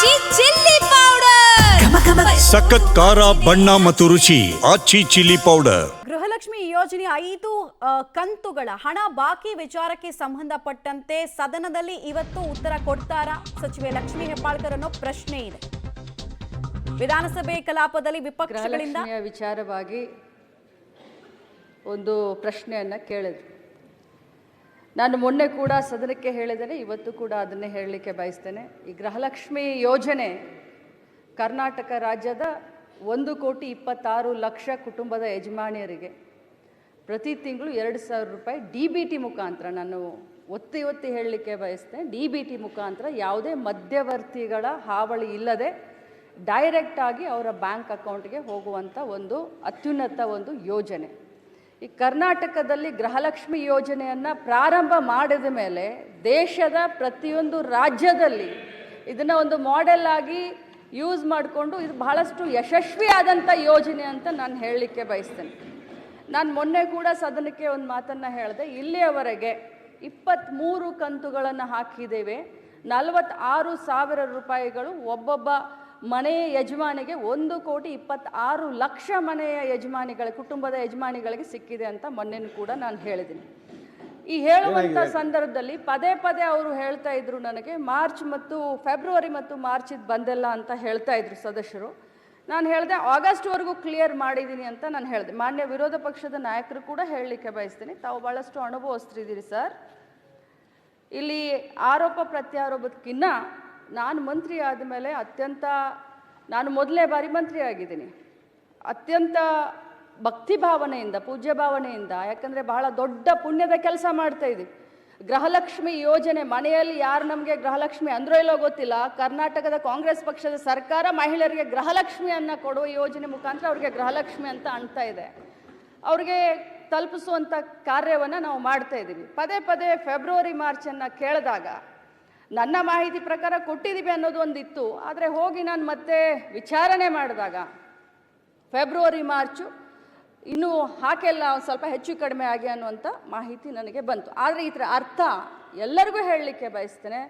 ಆಚಿ chilli powder ಸಖತ್ ಖಾರ ಬಣ್ಣ ಮತ್ತು ರುಚಿ ಆಚಿ ಚಿಲ್ಲಿ ಪೌಡರ್. ಗೃಹಲಕ್ಷ್ಮಿ ಯೋಜನೆ 5 ಕಂತುಗಳ ಹಣ ಬಾಕಿ ವಿಚಾರಕ್ಕೆ ಸಂಬಂಧಪಟ್ಟಂತೆ ಸದನದಲ್ಲಿ ಇವತ್ತು ಉತ್ತರ ಕೊಡ್ತಾರಾ ಸಚಿವೆ ಲಕ್ಷ್ಮೀ ಹೆಬ್ಬಾಳ್ಕರ್ ಅನ್ನೋ ಪ್ರಶ್ನೆ ಇದೆ. ವಿಧಾನಸಭೆ ಕಲಾಪದಲ್ಲಿ ವಿಪಕ್ಷಗಳಿಂದ ವಿಚಾರವಾಗಿ ಒಂದು ಪ್ರಶ್ನೆಯನ್ನು ಕೇಳಿದ್ರು. ನಾನು ಮೊನ್ನೆ ಕೂಡ ಸದನಕ್ಕೆ ಹೇಳಿದ್ದೇನೆ, ಇವತ್ತು ಕೂಡ ಅದನ್ನೇ ಹೇಳಲಿಕ್ಕೆ ಬಯಸ್ತೇನೆ. ಈ ಗೃಹಲಕ್ಷ್ಮಿ ಯೋಜನೆ ಕರ್ನಾಟಕ ರಾಜ್ಯದ 1,26,00,000 ಕುಟುಂಬದ ಯಜಮಾನಿಯರಿಗೆ ಪ್ರತಿ ತಿಂಗಳು 2,000 ರೂಪಾಯಿ DBT ಮುಖಾಂತರ, ನಾನು ಒತ್ತಿ ಹೇಳಲಿಕ್ಕೆ ಬಯಸ್ತೇನೆ, DBT ಮುಖಾಂತರ ಯಾವುದೇ ಮಧ್ಯವರ್ತಿಗಳ ಹಾವಳಿ ಇಲ್ಲದೆ ಡೈರೆಕ್ಟಾಗಿ ಅವರ ಬ್ಯಾಂಕ್ ಅಕೌಂಟ್ಗೆ ಹೋಗುವಂಥ ಒಂದು ಅತ್ಯುನ್ನತ ಒಂದು ಯೋಜನೆ. ಈ ಕರ್ನಾಟಕದಲ್ಲಿ ಗೃಹಲಕ್ಷ್ಮಿ ಯೋಜನೆಯನ್ನು ಪ್ರಾರಂಭ ಮಾಡಿದ ಮೇಲೆ ದೇಶದ ಪ್ರತಿಯೊಂದು ರಾಜ್ಯದಲ್ಲಿ ಇದನ್ನು ಒಂದು ಮಾಡೆಲ್ ಆಗಿ ಯೂಸ್ ಮಾಡಿಕೊಂಡು ಇದು ಬಹಳಷ್ಟು ಯಶಸ್ವಿಯಾದಂಥ ಯೋಜನೆ ಅಂತ ನಾನು ಹೇಳಲಿಕ್ಕೆ ಬಯಸ್ತೇನೆ. ನಾನು ಮೊನ್ನೆ ಕೂಡ ಸದನಕ್ಕೆ ಒಂದು ಮಾತನ್ನು ಹೇಳಿದೆ. ಇಲ್ಲಿಯವರೆಗೆ 23 ಕಂತುಗಳನ್ನು ಹಾಕಿದ್ದೇವೆ. 46,000 ರೂಪಾಯಿಗಳು ಒಬ್ಬೊಬ್ಬ ಮನೆಯ ಯಜಮಾನಿಗೆ 1,26,00,000 ಮನೆಯ ಯಜಮಾನಿಗಳ ಕುಟುಂಬದ ಯಜಮಾನಿಗಳಿಗೆ ಸಿಕ್ಕಿದೆ ಅಂತ ಮೊನ್ನೆನೂ ಕೂಡ ನಾನು ಹೇಳಿದ್ದೀನಿ. ಈ ಹೇಳುವಂಥ ಸಂದರ್ಭದಲ್ಲಿ ಪದೇ ಅವರು ಹೇಳ್ತಾ ಇದ್ರು, ನನಗೆ ಫೆಬ್ರವರಿ ಮತ್ತು ಮಾರ್ಚ್ ಇದು ಬಂದಿಲ್ಲ ಅಂತ ಹೇಳ್ತಾ ಇದ್ರು ಸದಸ್ಯರು. ನಾನು ಹೇಳಿದೆ ಆಗಸ್ಟ್ವರೆಗೂ ಕ್ಲಿಯರ್ ಮಾಡಿದ್ದೀನಿ ಅಂತ ನಾನು ಹೇಳಿದೆ. ಮಾನ್ಯ ವಿರೋಧ ಪಕ್ಷದ ನಾಯಕರು ಕೂಡ ಹೇಳಲಿಕ್ಕೆ ಬಯಸ್ತೀನಿ, ತಾವು ಭಾಳಷ್ಟು ಅನುಭವಿಸ್ತಿದ್ದೀರಿ ಸರ್. ಇಲ್ಲಿ ಆರೋಪ ಪ್ರತ್ಯಾರೋಪಕ್ಕಿಂತ ನಾನು ಮಂತ್ರಿ ಆದಮೇಲೆ ನಾನು ಮೊದಲನೇ ಬಾರಿ ಮಂತ್ರಿ ಆಗಿದ್ದೀನಿ, ಅತ್ಯಂತ ಭಕ್ತಿ ಭಾವನೆಯಿಂದ, ಪೂಜ್ಯ ಭಾವನೆಯಿಂದ, ಯಾಕಂದರೆ ಬಹಳ ದೊಡ್ಡ ಪುಣ್ಯದ ಕೆಲಸ ಮಾಡ್ತಾ ಇದ್ದೀವಿ. ಗೃಹಲಕ್ಷ್ಮಿ ಯೋಜನೆ ಮನೆಯಲ್ಲಿ ಯಾರು ನಮಗೆ ಗೃಹಲಕ್ಷ್ಮಿ ಅಂದ್ರೋ ಇಲ್ಲೋ ಗೊತ್ತಿಲ್ಲ, ಕರ್ನಾಟಕದ ಕಾಂಗ್ರೆಸ್ ಪಕ್ಷದ ಸರ್ಕಾರ ಮಹಿಳೆಯರಿಗೆ ಗೃಹಲಕ್ಷ್ಮಿಯನ್ನು ಕೊಡುವ ಯೋಜನೆ ಮುಖಾಂತರ ಅವ್ರಿಗೆ ಗೃಹಲಕ್ಷ್ಮಿ ಅಂತ ಅನ್ತಾ ಇದೆ. ಅವ್ರಿಗೆ ತಲುಪಿಸುವಂಥ ಕಾರ್ಯವನ್ನು ನಾವು ಮಾಡ್ತಾ ಇದ್ದೀವಿ. ಪದೇ ಫೆಬ್ರವರಿ ಮಾರ್ಚನ್ನು ಕೇಳಿದಾಗ ನನ್ನ ಮಾಹಿತಿ ಪ್ರಕಾರ ಕೊಟ್ಟಿದ್ದೀವಿ ಅನ್ನೋದು ಒಂದಿತ್ತು. ಆದರೆ ಹೋಗಿ ನಾನು ಮತ್ತೆ ವಿಚಾರಣೆ ಮಾಡಿದಾಗ ಫೆಬ್ರವರಿ ಮಾರ್ಚು ಇನ್ನೂ ಹಾಕೆಲ್ಲ ಒಂದು ಸ್ವಲ್ಪ ಹೆಚ್ಚು ಕಡಿಮೆ ಆಗಿ ಅನ್ನುವಂಥ ಮಾಹಿತಿ ನನಗೆ ಬಂತು. ಆದರೆ ಇದರ ಅರ್ಥ ಎಲ್ಲರಿಗೂ ಹೇಳಲಿಕ್ಕೆ ಬಯಸ್ತೇನೆ,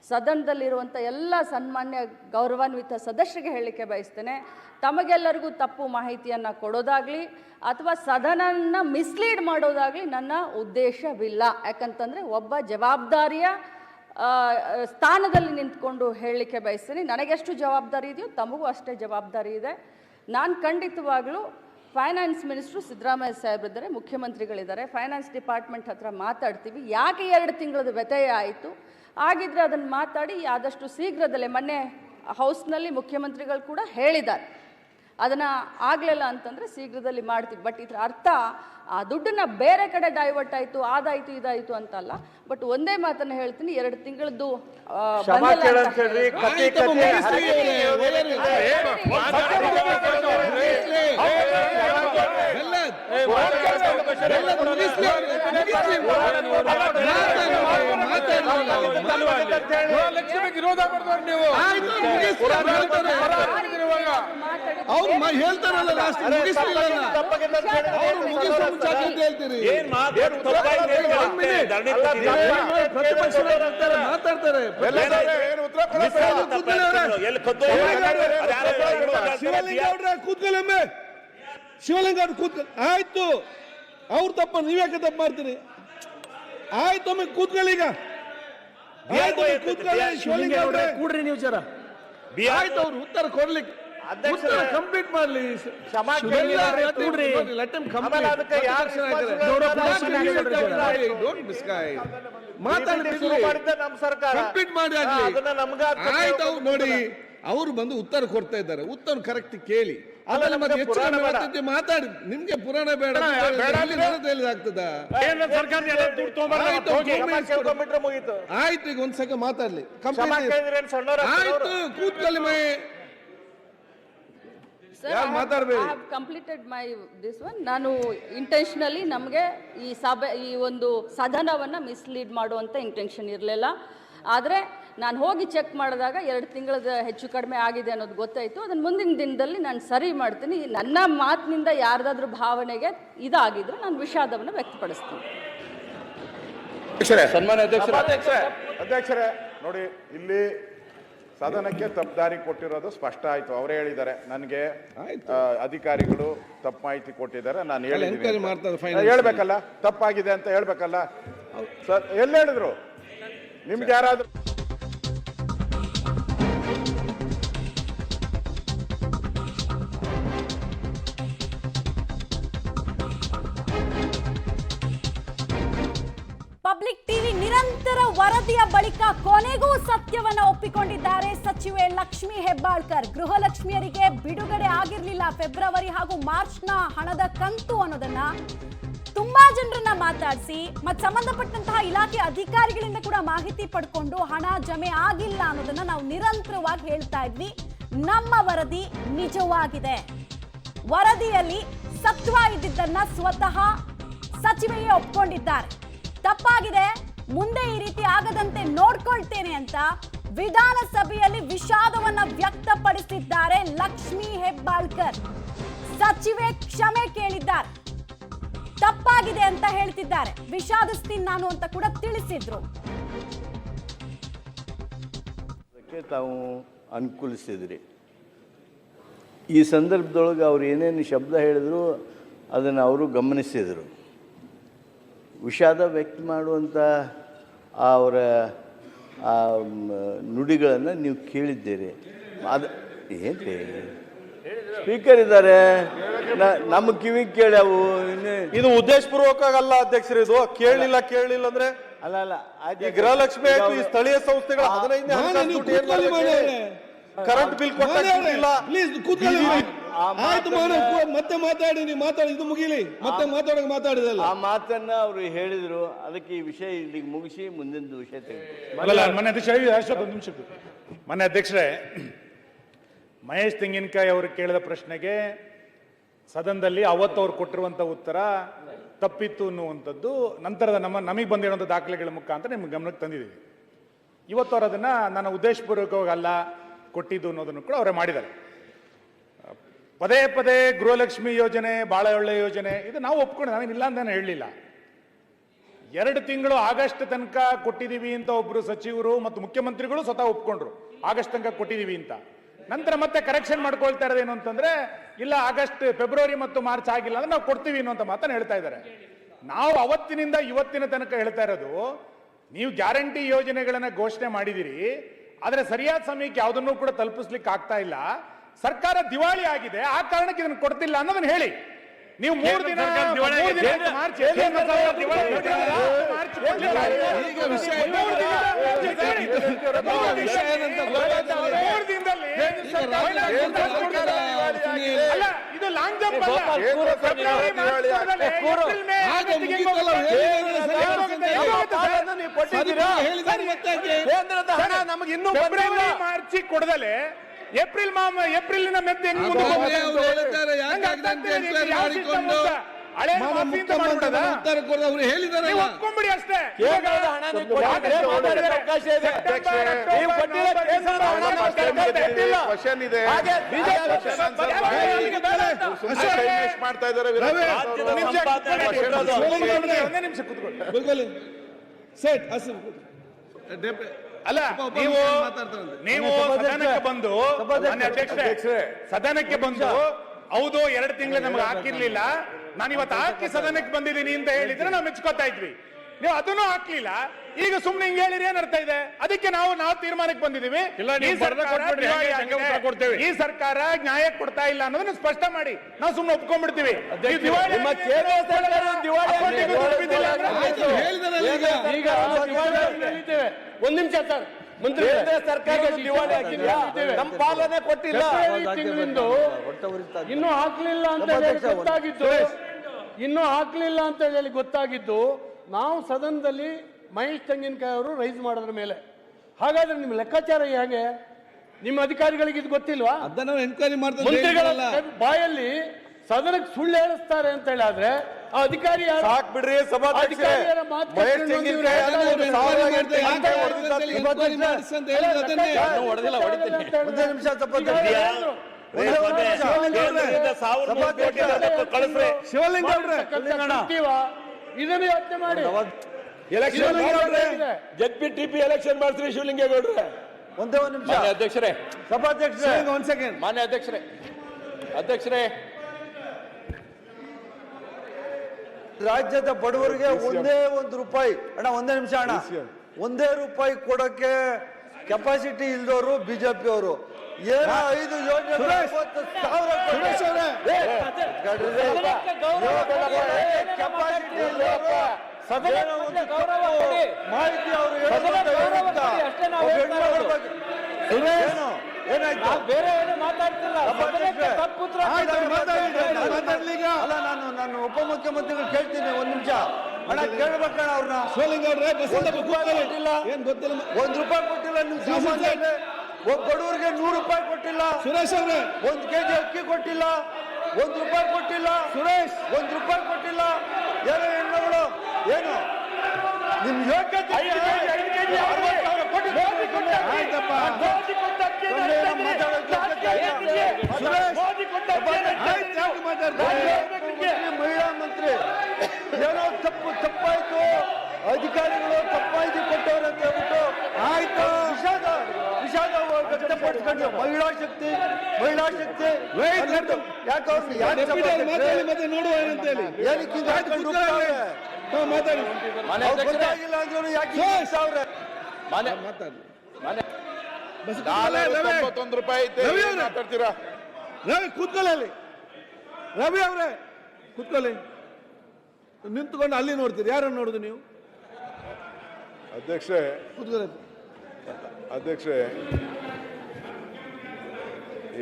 ಸದನದಲ್ಲಿರುವಂಥ ಎಲ್ಲ ಸನ್ಮಾನ್ಯ ಗೌರವಾನ್ವಿತ ಸದಸ್ಯರಿಗೆ ಹೇಳಲಿಕ್ಕೆ ಬಯಸ್ತೇನೆ, ತಮಗೆಲ್ಲರಿಗೂ ತಪ್ಪು ಮಾಹಿತಿಯನ್ನು ಕೊಡೋದಾಗಲಿ ಅಥವಾ ಸದನನ ಮಿಸ್ಲೀಡ್ ಮಾಡೋದಾಗಲಿ ನನ್ನ ಉದ್ದೇಶವಿಲ್ಲ. ಯಾಕಂತಂದರೆ ಒಬ್ಬ ಜವಾಬ್ದಾರಿಯ ಸ್ಥಾನದಲ್ಲಿ ನಿಂತ್ಕೊಂಡು ಹೇಳಲಿಕ್ಕೆ ಬಯಸ್ತೀನಿ. ನನಗೆಷ್ಟು ಜವಾಬ್ದಾರಿ ಇದೆಯೋ ತಮಗೂ ಅಷ್ಟೇ ಜವಾಬ್ದಾರಿ ಇದೆ. ನಾನು ಖಂಡಿತವಾಗಲೂ ಫೈನಾನ್ಸ್ ಮಿನಿಸ್ಟ್ರು ಸಿದ್ದರಾಮಯ್ಯ ಸಾಹೇಬ್ರಿದ್ದಾರೆ, ಮುಖ್ಯಮಂತ್ರಿಗಳಿದ್ದಾರೆ, ಫೈನಾನ್ಸ್ ಡಿಪಾರ್ಟ್ಮೆಂಟ್ ಹತ್ರ ಮಾತಾಡ್ತೀವಿ. ಯಾಕೆ 2 ತಿಂಗಳದ ವ್ಯತ್ಯಯ ಆಯಿತು, ಆಗಿದ್ದರೆ ಅದನ್ನು ಮಾತಾಡಿ ಆದಷ್ಟು ಶೀಘ್ರದಲ್ಲೇ, ಮೊನ್ನೆ ಹೌಸ್ನಲ್ಲಿ ಮುಖ್ಯಮಂತ್ರಿಗಳು ಕೂಡ ಹೇಳಿದ್ದಾರೆ, ಅದನ್ನು ಆಗಲಿಲ್ಲ ಅಂತಂದರೆ ಶೀಘ್ರದಲ್ಲಿ ಮಾಡ್ತೀವಿ. ಬಟ್ ಇದರ ಅರ್ಥ ಆ ದುಡ್ಡನ್ನು ಬೇರೆ ಕಡೆ ಡೈವರ್ಟ್ ಆಯಿತು, ಅದಾಯಿತು ಇದಾಯಿತು ಅಂತಲ್ಲ. ಬಟ್ ಒಂದೇ ಮಾತನ್ನು ಹೇಳ್ತೀನಿ, 2 ತಿಂಗಳದ್ದು ಹೇಳ್ತಾರಲ್ಲ ಮಾತಾಡ್ತಾರೆ. ಕೂತ್ಕೊಳ್ಳೊಮ್ಮೆ ಶಿವಲಿಂಗ ಆಯ್ತು, ಅವ್ರು ತಪ್ಪ, ನೀವ್ಯಾಕೆ ತಪ್ಪು ಮಾಡ್ತೀರಿ? ಆಯ್ತು, ಒಮ್ಮೆ ಕೂತ್ಕೊಳ್ಳಿ. ಈಗ ಕೂತ್ಕೊಳ್ಳಿ ಶಿವಲಿಂಗ ಅವ್ರೆ, ಕೂಡ್ರಿ ನೀವು ಜರ. ಆಯ್ತು, ಅವ್ರು ಉತ್ತರ ಕೊಡ್ಲಿಕ್ಕೆ ಕಂಪ್ಲೀಟ್ ಮಾಡ್ಲಿ. ನೋಡಿ, ಅವರು ಬಂದು ಉತ್ತರ ಕೊಡ್ತಾ ಇದ್ದಾರೆ, ಉತ್ತರ ಕರೆಕ್ಟ್ ಕೇಳಿ, ಆಮೇಲೆ ಮತ್ತೆ ಹೆಚ್ಚು ಮಾತಾಡಿ. ನಿಮ್ಗೆ ಪುರಾಣ ಬೇಡ ಆಗ್ತದ? ಆಯ್ತು, ಈಗ ಒಂದ್ ಸೆಕೆಂಡ್ ಮಾತಾಡ್ಲಿ. ಆಯ್ತು, ಕೂತ್ಕೊಳ್ಳಿ ಮೈ. Completed my this one. ನಾನು ಇಂಟೆನ್ಷನಲಿ ನಮಗೆ ಈ ಒಂದು ಸದನವನ್ನು ಮಿಸ್ಲೀಡ್ ಮಾಡುವಂಥ ಇಂಟೆನ್ಷನ್ ಇರಲಿಲ್ಲ. ಆದರೆ ನಾನು ಹೋಗಿ ಚೆಕ್ ಮಾಡಿದಾಗ 2 ತಿಂಗಳದ ಹೆಚ್ಚು ಕಡಿಮೆ ಆಗಿದೆ ಅನ್ನೋದು ಗೊತ್ತಾಯಿತು. ಅದನ್ನು ಮುಂದಿನ ದಿನದಲ್ಲಿ ನಾನು ಸರಿ ಮಾಡ್ತೀನಿ. ನನ್ನ ಮಾತಿನಿಂದ ಯಾರ್ದಾದ್ರೂ ಭಾವನೆಗೆ ಇದಾಗಿದ್ರೆ ನಾನು ವಿಷಾದವನ್ನು ವ್ಯಕ್ತಪಡಿಸ್ತೀನಿ. ಸನ್ಮಾನ್ಯ ಅಧ್ಯಕ್ಷರೇ ನೋಡಿ, ಇಲ್ಲಿ ಸದನಕ್ಕೆ ತಪ್ಪುದಾರಿ ಕೊಟ್ಟಿರೋದು ಸ್ಪಷ್ಟ ಆಯ್ತು. ಅವರೇ ಹೇಳಿದ್ದಾರೆ ನನಗೆ ಆಯ್ತು. ಅಧಿಕಾರಿಗಳು ತಪ್ಪು ಮಾಹಿತಿ ಕೊಟ್ಟಿದ್ದಾರೆ, ನಾನು enquiry ಮಾಡ್ತಾರೆ, ಹೇಳಿದ್ದೀನಿ. finance ಹೇಳ್ಬೇಕಲ್ಲ, ತಪ್ಪಾಗಿದೆ ಅಂತ ಹೇಳ್ಬೇಕಲ್ಲ ಸರ್. ಎಲ್ಲಿ ಹೇಳಿದ್ರು ನಿಮ್ಗೆ ಯಾರಾದ್ರೂ? ಪಬ್ಲಿಕ್ ಟಿವಿ ನಿರಂತರ ವರದಿಯ ಬಳಿಕ ಕೊನೆಗೂ ಸತ್ಯವನ್ನ ಒಪ್ಪಿಕೊಂಡಿದ್ದಾರೆ ಸಚಿವೆ ಲಕ್ಷ್ಮಿ ಹೆಬ್ಬಾಳ್ಕರ್. ಗೃಹಲಕ್ಷ್ಮಿಯರಿಗೆ ಬಿಡುಗಡೆ ಆಗಿರಲಿಲ್ಲ ಫೆಬ್ರವರಿ ಹಾಗೂ ಮಾರ್ಚ್ನ ಹಣದ ಕಂತು ಅನ್ನೋದನ್ನ ತುಂಬಾ ಜನರನ್ನ ಮಾತಾಡಿಸಿ ಮತ್ತು ಸಂಬಂಧಪಟ್ಟಂತಹ ಇಲಾಖೆ ಅಧಿಕಾರಿಗಳಿಂದ ಕೂಡ ಮಾಹಿತಿ ಪಡ್ಕೊಂಡು ಹಣ ಜಮೆ ಆಗಿಲ್ಲ ಅನ್ನೋದನ್ನ ನಾವು ನಿರಂತರವಾಗಿ ಹೇಳ್ತಾ ಇದ್ವಿ. ನಮ್ಮ ವರದಿ ನಿಜವಾಗಿದೆ. ವರದಿಯಲ್ಲಿ ಸತ್ವ ಇದ್ದಿದ್ದನ್ನ ಸ್ವತಃ ಸಚಿವೆಯೇ ಒಪ್ಕೊಂಡಿದ್ದಾರೆ. ತಪ್ಪಾಗಿದೆ, ಮುಂದೆ ಈ ರೀತಿ ಆಗದಂತೆ ನೋಡ್ಕೊಳ್ತೇನೆ ಅಂತ ವಿಧಾನಸಭೆಯಲ್ಲಿ ವಿಷಾದವನ್ನ ವ್ಯಕ್ತಪಡಿಸಿದ್ದಾರೆ ಲಕ್ಷ್ಮಿ ಹೆಬ್ಬಾಳ್ಕರ್. ಸಚಿವೆ ಕ್ಷಮೆ ಕೇಳಿದ್ದಾರೆ, ತಪ್ಪಾಗಿದೆ ಅಂತ ಹೇಳ್ತಿದ್ದಾರೆ, ವಿಷಾದಿಸ್ತೀನಿ ನಾನು ಅಂತ ಕೂಡ ತಿಳಿಸಿದ್ರು. ತಾವು ಅನುಕೂಲಿಸಿದ್ರಿ. ಈ ಸಂದರ್ಭದೊಳಗೆ ಅವ್ರು ಏನೇನು ಶಬ್ದ ಹೇಳಿದ್ರು ಅದನ್ನು ಅವರು ಗಮನಿಸಿದರು. ವಿಷಾದ ವ್ಯಕ್ತ ಮಾಡುವಂಥ ಅವರ ನುಡಿಗಳನ್ನು ನೀವು ಕೇಳಿದ್ದೀರಿ. ಅದು ಏನು ಸ್ಪೀಕರ್ ಇದ್ದಾರೆ, ನಮ್ಮ ಕಿವಿಗೆ ಕೇಳ್ಯಾವು. ಇದು ಉದ್ದೇಶಪೂರ್ವಕಲ್ಲ ಅಧ್ಯಕ್ಷರು, ಇದು ಕೇಳಲಿಲ್ಲ ಅಂದ್ರೆ ಅಲ್ಲ ಈ ಗೃಹಲಕ್ಷ್ಮಿ ಆಯ್ತು, ಈ ಸ್ಥಳೀಯ ಸಂಸ್ಥೆಗಳ 15 ಕರೆಂಟ್ ಬಿಲ್ ಕೊಟ್ಟಿಲ್ಲ. ಮತ್ತೆ ಮಾತಾಡಿ, ನೀವು ಮಾತಾಡಿ, ಇದು ಮುಗಿಲಿ, ಮತ್ತೆ ಮಾತಾಡಿದಲ್ಲ. ಆ ಮಾತನ್ನ ಅವರು ಹೇಳಿದ್ರು. ಅದಕ್ಕೆ ಈ ವಿಷಯ ಇಲ್ಲಿಗೆ ಮುಗಿಸಿ ಮುಂದಿನ ವಿಷಯ ಮೊನ್ನೆ ಅಧ್ಯಕ್ಷರೇ ಮಹೇಶ್ ತೆಂಗಿನಕಾಯಿ ಅವರು ಕೇಳಿದ ಪ್ರಶ್ನೆಗೆ ಸದನದಲ್ಲಿ ಅವತ್ತು ಅವ್ರು ಕೊಟ್ಟಿರುವಂಥ ಉತ್ತರ ತಪ್ಪಿತ್ತು ಅನ್ನುವಂಥದ್ದು ನಂತರದ ನಮಗೆ ಬಂದಿರುವಂಥ ದಾಖಲೆಗಳ ಮುಖಾಂತರ ನಿಮ್ಗೆ ಗಮನಕ್ಕೆ ತಂದಿದ್ದೀವಿ. ಇವತ್ತು ಅವ್ರು ಅದನ್ನು ನನ್ನ ಉದ್ದೇಶಪೂರ್ವಕವಾಗಿ ಅಲ್ಲ ಕೊಟ್ಟಿದ್ದು ಅನ್ನೋದನ್ನು ಕೂಡ ಅವರೇ ಮಾಡಿದ್ದಾರೆ. ಪದೇ ಪದೇ ಗೃಹಲಕ್ಷ್ಮಿ ಯೋಜನೆ ಭಾಳ ಒಳ್ಳೆಯ ಯೋಜನೆ, ಇದು ನಾವು ಒಪ್ಕೊಂಡು ನಾವೇನಿಲ್ಲ ಅಂತ ನಾನು ಹೇಳಲಿಲ್ಲ. 2 ತಿಂಗಳು ಆಗಸ್ಟ್ ತನಕ ಕೊಟ್ಟಿದ್ದೀವಿ ಅಂತ ಒಬ್ಬರು ಸಚಿವರು ಮತ್ತು ಮುಖ್ಯಮಂತ್ರಿಗಳು ಸ್ವತಃ ಒಪ್ಕೊಂಡ್ರು, ಆಗಸ್ಟ್ ತನಕ ಕೊಟ್ಟಿದ್ದೀವಿ ಅಂತ. ನಂತರ ಮತ್ತೆ ಕರೆಕ್ಷನ್ ಮಾಡ್ಕೊಳ್ತಾ ಇರೋದೇನು ಅಂತಂದ್ರೆ, ಇಲ್ಲ ಆಗಸ್ಟ್ ಫೆಬ್ರವರಿ ಮತ್ತು ಮಾರ್ಚ್ ಆಗಿಲ್ಲ ಅಂದ್ರೆ ನಾವು ಕೊಡ್ತೀವಿ ಅನ್ನುವಂಥ ಮಾತನ್ನು ಹೇಳ್ತಾ ಇದ್ದಾರೆ. ನಾವು ಅವತ್ತಿನಿಂದ ಇವತ್ತಿನ ತನಕ ಹೇಳ್ತಾ ಇರೋದು, ನೀವು ಗ್ಯಾರಂಟಿ ಯೋಜನೆಗಳನ್ನ ಘೋಷಣೆ ಮಾಡಿದಿರಿ, ಆದರೆ ಸರಿಯಾದ ಸಮಯಕ್ಕೆ ಯಾವುದನ್ನು ಕೂಡ ತಲುಪಿಸ್ಲಿಕ್ಕೆ ಆಗ್ತಾ ಇಲ್ಲ, ಸರ್ಕಾರ ದಿವಾಳಿ ಆಗಿದೆ, ಆ ಕಾರಣಕ್ಕೆ ಇದನ್ನು ಕೊಡ್ತಿಲ್ಲ ಅನ್ನೋದನ್ನ ಹೇಳಿ. ನೀವು 3 ದಿನ ಮಾರ್ಚ್ ಇದು ಲಾಂಗ್ ಜಂಪ್ ನಮಗೆ ಇನ್ನೂ ಫೆಬ್ರವರಿ ಮಾರ್ಚ್ ಕೊಡದಲೆ ಏಪ್ರಿಲ್ ಮೆತ್ತೆ ಒಪ್ಕೊಂಡ್ಬಿಡಿ ಅಷ್ಟೇ. ಕ್ವಶನ್ ಇದೆ ಮಾಡ್ತಾ ಇದ್ದಾರೆ. ನಿಮಿಷ ಕೂತ್ಕೊಳ್ಳಿ. ಅಲ್ಲ, ನೀವು ಸದನಕ್ಕೆ ಬಂದು ಅಧ್ಯಕ್ಷರೇ ಸದನಕ್ಕೆ ಬಂದು ಹೌದು 2 ತಿಂಗಳು ನಮ್ಗೆ ಹಾಕಿರ್ಲಿಲ್ಲ, ನಾನು ಇವತ್ತು ಹಾಕಿ ಸದನಕ್ಕೆ ಬಂದಿದ್ದೀನಿ ಅಂತ ಹೇಳಿದ್ರೆ ನಾವು ಮೆಚ್ಕೋತಾ ಇದ್ವಿ. ನೀವು ಅದನ್ನು ಹಾಕ್ಲಿಲ್ಲ, ಈಗ ಸುಮ್ನೆ ಹಿಂಗೆ ಹೇಳಿರಿ ಏನ್ ಅರ್ಥ ಇದೆ? ಅದಕ್ಕೆ ನಾವು ತೀರ್ಮಾನಕ್ಕೆ ಬಂದಿದ್ದೀವಿ, ಈ ಸರ್ಕಾರ ನ್ಯಾಯ ಕೊಡ್ತಾ ಇಲ್ಲ ಅನ್ನೋದನ್ನ ಸ್ಪಷ್ಟ ಮಾಡಿ ನಾವು ಸುಮ್ನೆ ಒಪ್ಕೊಂಡ್ಬಿಡ್ತೀವಿ. ಒಂದ್ ನಿಮಿಷ ಸರ್, ಮಂತ್ರಿ ಸರ್ಕಾರ ನಮ್ಮ ಪಾಲನೆ ಕೊಟ್ಟಿಲ್ಲ, ಇನ್ನೂ ಹಾಕ್ಲಿಲ್ಲ ಅಂತ ಹೇಳಿ ಗೊತ್ತಾಗಿದ್ದು ನಾವು ಸದನದಲ್ಲಿ ಮಹೇಶ್ ತೆಂಗಿನಕಾಯಿ ಅವರು ರೈಸ್ ಮಾಡೋದ್ರ ಮೇಲೆ. ಹಾಗಾದ್ರೆ ನಿಮ್ಮ ಲೆಕ್ಕಾಚಾರ ಹೇಗೆ? ನಿಮ್ಮ ಅಧಿಕಾರಿಗಳಿಗೆ ಇದು ಗೊತ್ತಿಲ್ವಾ? ಅದನ್ನ ಎನ್ಕ್ವೈರಿ ಮಾಡ್ತಾರೆ. ಮಂತ್ರಿಗಳ ಬಾಯಲ್ಲಿ ಸದನಕ್ಕೆ ಸುಳ್ಳು ಹೇಳಿಸ್ತಾರೆ ಅಂತ ಹೇಳಿದ್ರೆ ಆ ಅಧಿಕಾರಿ ಸಾಕ್ ಬಿಡ್ರಿ. ಅಧಿಕಾರಿಯರ ಮಾತು ಇದನ್ನು ಯೋಚನೆ ಮಾಡಿ. ಜೆಪಿಟಿಪಿ ಎಲೆಕ್ಷನ್ ಮಾಡ್ತೀರಿ ಶಿವಲಿಂಗೇಗೌಡ್ರೆ, ಒಂದೇ ಒಂದು ನಿಮಿಷ ಮಾನ್ಯ ಅಧ್ಯಕ್ಷರೇ, ಸಭಾಧ್ಯಕ್ಷರೇ ಒನ್ ಸೆಕೆಂಡ್. ಮಾನ್ಯ ಅಧ್ಯಕ್ಷರೇ, ರಾಜ್ಯದ ಬಡವರಿಗೆ ಒಂದೇ ಒಂದು ರೂಪಾಯಿ ಅಣ್ಣ, ಒಂದೇ ನಿಮಿಷ ಅಣ್ಣ, ಒಂದೇ ರೂಪಾಯಿ ಕೊಡಕ್ಕೆ ಕೆಪಾಸಿಟಿ ಇಲ್ದವರು ಬಿಜೆಪಿ ಅವರು ಏನೋ 5 ಯೋಜನೆ ಮಾಹಿತಿ ಅವರು ಏನಾಯ್ತು ಬೇರೆ ಏನು ಮಾತಾಡ್ತಿಲ್ಲ. ಅಲ್ಲ ನಾನು ಉಪಮುಖ್ಯಮಂತ್ರಿಗಳು ಕೇಳ್ತೀನಿ ಒಂದ್ ನಿಮಿಷ ಅಣ್ಣ, ಕೇಳ್ಬೇಕಣ್ಣ ಅವ್ರನ್ನ. ಏನ್ ಗೊತ್ತಿಲ್ಲ. 1 ರೂಪಾಯಿ ಕೊಟ್ಟಿಲ್ಲ ನಿಮ್ ಸಾಮಾನ್ಯರಿಗೆ, ಒಬ್ಬ ಬಡವರಿಗೆ 100 ರೂಪಾಯಿ ಕೊಟ್ಟಿಲ್ಲ. ಸುರೇಶ್ ಅವರೇ, 1 ಕೆಜಿ ಅಕ್ಕಿ ಕೊಟ್ಟಿಲ್ಲ, 1 ರೂಪಾಯಿ ಕೊಟ್ಟಿಲ್ಲ. ಸುರೇಶ್ 1 ರೂಪಾಯಿ ಕೊಟ್ಟಿಲ್ಲ. ಏನೋ ಹೆಣ್ಣುಗಳು ಏನು ನಿಮ್ ಯೋಗ್ಯತೆ ಮಹಿಳಾ ಮಂತ್ರಿ ಏನೋ ತಪ್ಪಾಯ್ತು, ಅಧಿಕಾರಿಗಳು ತಪ್ಪಾಯ್ತು ಕೊಟ್ಟವ್ರು ಅಂತ ಹೇಳ್ಬಿಟ್ಟು ಆಯ್ತು ವಿಷಾದ ವ್ಯಕ್ತಪಡಿಸ್ಕೊಂಡು ಮಹಿಳಾ ಶಕ್ತಿ ಯಾಕೆ ನೋಡುವ ಏನಂತ ಹೇಳಿ. ಗೊತ್ತಾಗಿಲ್ಲ ಅಂದ್ರು ಯಾಕೆ ಅವ್ರೆ ಮಾತಾಡ್ತೀರಾ? ರವಿ ಕೂತ್ಕೊಳ್ಳಿ, ರವಿ ಅವರೇ ಕೂತ್ಕೊಳ್ಳಿ. ನಿಂತ್ಕೊಂಡು ಅಲ್ಲಿ ನೋಡ್ತೀರಿ, ಯಾರನ್ನು ನೋಡುದು ನೀವು? ಅಧ್ಯಕ್ಷರೇ, ಕೂತ್ಕೊಳ್ಳಿ. ಅಧ್ಯಕ್ಷರೇ,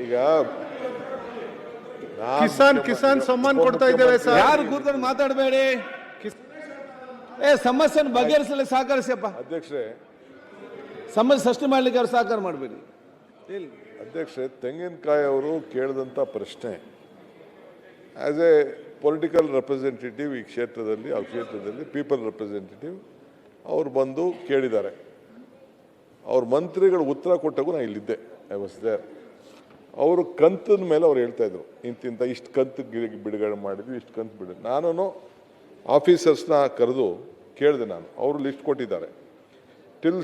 ಈಗ ಕಿಸಾನ್ ಸಮ್ಮಾನ್ ಕೊಡ್ತಾ ಇದ್ದೇವೆ ಸರ್. ಯಾರು ಕೂತ್ಕೊಂಡು ಮಾತಾಡಬೇಡಿ. ಸಮಸ್ಯೆಯನ್ನು ಬಗೆಹರಿಸಲು ಸಹಕರಿಸಪ್ಪ. ಅಧ್ಯಕ್ಷರೇ, ಸಮಸ್ಯೆ ಸೃಷ್ಟಿ ಮಾಡ್ಲಿಕ್ಕೆ ಅವ್ರು ಸಹಕಾರ ಮಾಡಬೇಡಿ. ಅಧ್ಯಕ್ಷರೇ, ತೆಂಗಿನಕಾಯಿ ಅವರು ಕೇಳಿದಂಥ ಪ್ರಶ್ನೆ ಆಸ್ ಎ ಪೊಲಿಟಿಕಲ್ ರೆಪ್ರೆಸೆಂಟೇಟಿವ್ ಈ ಕ್ಷೇತ್ರದಲ್ಲಿ, ಆ ಕ್ಷೇತ್ರದಲ್ಲಿ ಪೀಪಲ್ ರೆಪ್ರೆಸೆಂಟೇಟಿವ್ ಅವ್ರು ಬಂದು ಕೇಳಿದ್ದಾರೆ. ಅವ್ರ ಮಂತ್ರಿಗಳು ಉತ್ತರ ಕೊಟ್ಟಾಗೂ ನಾನು ಇಲ್ಲಿದ್ದೆ, ಐ ವಾಸ್ ದೇರ್. ಅವರು ಕಂತಿನ ಮೇಲೆ ಅವ್ರು ಹೇಳ್ತಾ ಇದ್ರು, ಇಂತಿಂತ ಇಷ್ಟು ಕಂತು ಬಿಡುಗಡೆ ಮಾಡಿದ್ವಿ, ಇಷ್ಟು ಕಂತು ಬಿಡು. ನಾನು ಆಫೀಸರ್ಸ್ನ ಕರೆದು ಕೇಳಿದೆ, ನಾನು ಅವರು ಲಿಸ್ಟ್ ಕೊಟ್ಟಿದ್ದಾರೆ. ಟಿಲ್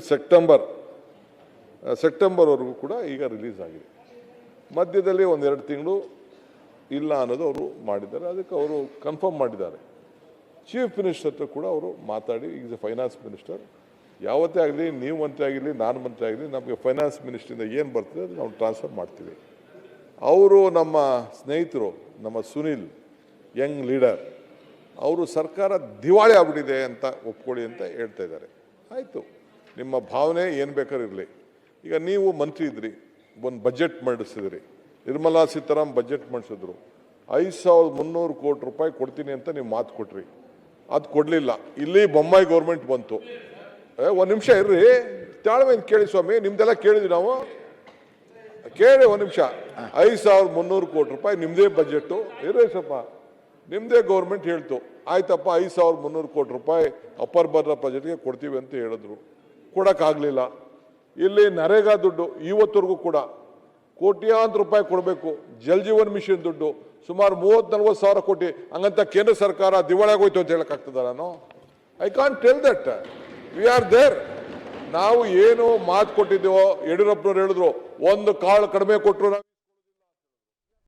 ಸೆಪ್ಟೆಂಬರ್ವರೆಗೂ ಕೂಡ ಈಗ ರಿಲೀಸ್ ಆಗಿದೆ. ಮಧ್ಯದಲ್ಲಿ 1-2 ತಿಂಗಳು ಇಲ್ಲ ಅನ್ನೋದು ಅವರು ಮಾಡಿದ್ದಾರೆ. ಅದಕ್ಕೆ ಅವರು ಕನ್ಫರ್ಮ್ ಮಾಡಿದ್ದಾರೆ. ಚೀಫ್ ಮಿನಿಸ್ಟರ್ ಹತ್ರ ಕೂಡ ಅವರು ಮಾತಾಡಿ, ಈಸ್ ಎ ಫೈನಾನ್ಸ್ ಮಿನಿಸ್ಟರ್, ಯಾವತ್ತೇ ಆಗಲಿ, ನೀವು ಮಂತ್ರಿ ಆಗಿರಲಿ, ನಾನು ಮಂತ್ರಿ ಆಗಲಿ, ನಮಗೆ ಫೈನಾನ್ಸ್ ಮಿನಿಸ್ಟ್ರಿಂದ ಏನು ಬರ್ತದೆ ಅದು ನಾವು ಟ್ರಾನ್ಸ್ಫರ್ ಮಾಡ್ತೀವಿ. ಅವರು ನಮ್ಮ ಸ್ನೇಹಿತರು, ನಮ್ಮ ಸುನಿಲ್ ಯಂಗ್ ಲೀಡರ್, ಅವರು ಸರ್ಕಾರ ದಿವಾಳಿ ಆಗ್ಬಿಟ್ಟಿದೆ ಅಂತ ಒಪ್ಕೊಳ್ಳಿ ಅಂತ ಹೇಳ್ತಾ ಇದ್ದಾರೆ. ಆಯಿತು, ನಿಮ್ಮ ಭಾವನೆ ಏನು ಬೇಕಾದ್ರೂ ಇರಲಿ. ಈಗ ನೀವು ಮಂತ್ರಿ ಇದ್ರಿ, ಒಂದು ಬಜೆಟ್ ಮಂಡಿಸಿದ್ರಿ, ನಿರ್ಮಲಾ ಸೀತಾರಾಮನ್ ಬಜೆಟ್ ಮಂಡಿಸಿದ್ರು, 5300 ಕೋಟಿ ರೂಪಾಯಿ ಕೊಡ್ತೀನಿ ಅಂತ ನೀವು ಮಾತು ಕೊಟ್ರಿ, ಅದು ಕೊಡಲಿಲ್ಲ. ಇಲ್ಲಿ ಬೊಮ್ಮಾಯಿ ಗೌರ್ಮೆಂಟ್ ಬಂತು. 1 ನಿಮಿಷ ಇರ್ರಿ, ತಾಳ್ಮೆಯಿಂದ ಕೇಳಿ ಸ್ವಾಮಿ, ನಿಮ್ದೆಲ್ಲ ಕೇಳಿದ್ವಿ ನಾವು, ಕೇಳಿ 1 ನಿಮಿಷ. 5300 ಕೋಟಿ ರೂಪಾಯಿ ನಿಮ್ಮದೇ ಬಜೆಟು ಇರೇ ಸ್ವಲ್ಪ, ನಿಮ್ಮದೇ ಗೌರ್ಮೆಂಟ್ ಹೇಳ್ತು, ಆಯ್ತಪ್ಪ 5300 ಕೋಟಿ ರೂಪಾಯಿ ಅಪ್ಪರ್ ಬರ್ನರ್ ಬಜೆಟ್ಗೆ ಕೊಡ್ತೀವಿ ಅಂತ ಹೇಳಿದ್ರು, ಕೊಡೋಕ್ಕಾಗಲಿಲ್ಲ. ಇಲ್ಲಿ ನರೇಗಾ ದುಡ್ಡು ಇವತ್ತರೆಗೂ ಕೂಡ ಕೋಟ್ಯಾಂತರ ರೂಪಾಯಿ ಕೊಡಬೇಕು, ಜಲ್ ಜೀವನ್ ಮಿಷನ್ ದುಡ್ಡು ಸುಮಾರು 30-40 ಸಾವಿರ ಕೋಟಿ, ಹಂಗಂತ ಕೇಂದ್ರ ಸರ್ಕಾರ ದಿವಾಳಿಯಾಗೋಯ್ತು ಅಂತ ಹೇಳಕ್ಕಾಗ್ತದ? ನಾನು I can't tell that. We are there. ನಾವು ಏನು ಮಾತು ಕೊಟ್ಟಿದ್ದೇವೋ, ಯಡಿಯೂರಪ್ಪನವ್ರು ಹೇಳಿದ್ರು, 1 ಕಾಳು ಕಡಿಮೆ ಕೊಟ್ಟರು.